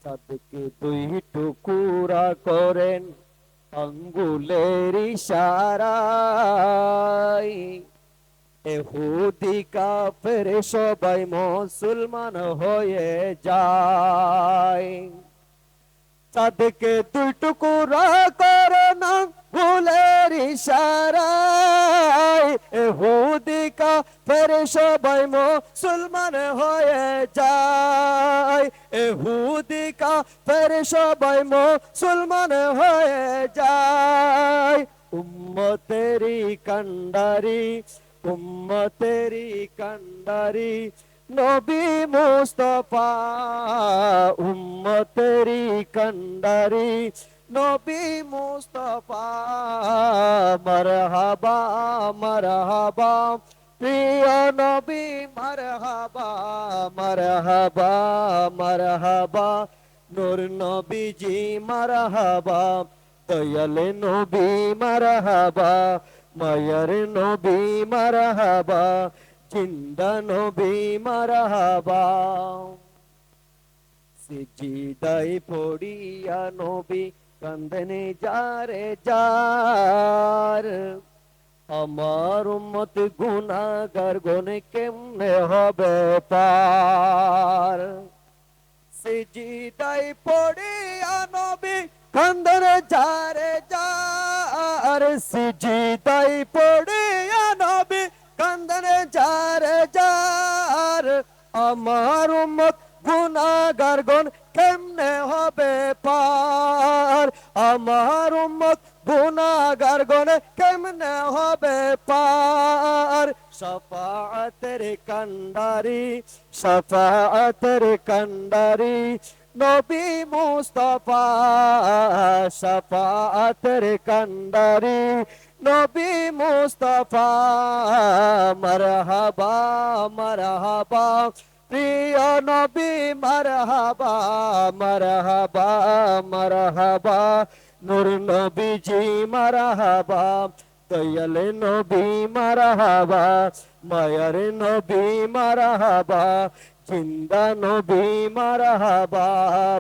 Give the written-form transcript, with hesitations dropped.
চাঁদকে দুই টুকুরা করেন আঙ্গুলের ইশারায়। এহুদি কাফের সবাই মুসলমান হয়ে যায়। চাঁদকে দুই টুকুরা করে না ফুলের ইশারায়। এহুদি কাফের সবাই মুসলমান হয়ে যায়। এহুদি কাফের সবাই মুসলমান হয়ে যায়। উম্মতেরি কান্ডারি, উম্মতেরি কান্ডারি নবী মুস্তাফা। উম্মতেরি কান্ডারি নবী মুস্তাফা। মারহাবা মারহাবা প্রিয় নবী, মারহাবা মারহাবা মারহাবা নূর নবীজি, মারহাবা দয়াল নবী, মারহাবা মায়ার নবী, মারহাবা জিন্দা নবী, মারহাবা। সিজদায় পড়িয়া নবী কান্দেন যারে যার। আমার উম্মত গুনাহগার গনে কেমনে হবে পার। সিজদায় পড়িয়া নবী কান্দেন যারে যার। সিজদায় পড়িয়া নবী কান্দেন যারে যার। আমার উম্মত গুনাহগার গণ কেমনে হবে পার। আমার উম্মত গুনাহগার গণ কেমনে হবে পার। শাফাআতের কান্ডারি, শাফাআতের কান্ডারি নবী মুস্তাফা। শাফাআতের কান্ডারি নবী মুস্তাফা। মারহাবা মারহাবা প্রিয় নবী, মারহাবা মারহাবা মারহাবা নূর নবীজি, মারহাবা দয়াল নবী, মারহাবা মায়ার নবী, মারহাবা জিন্দা নবী, মারহাবা।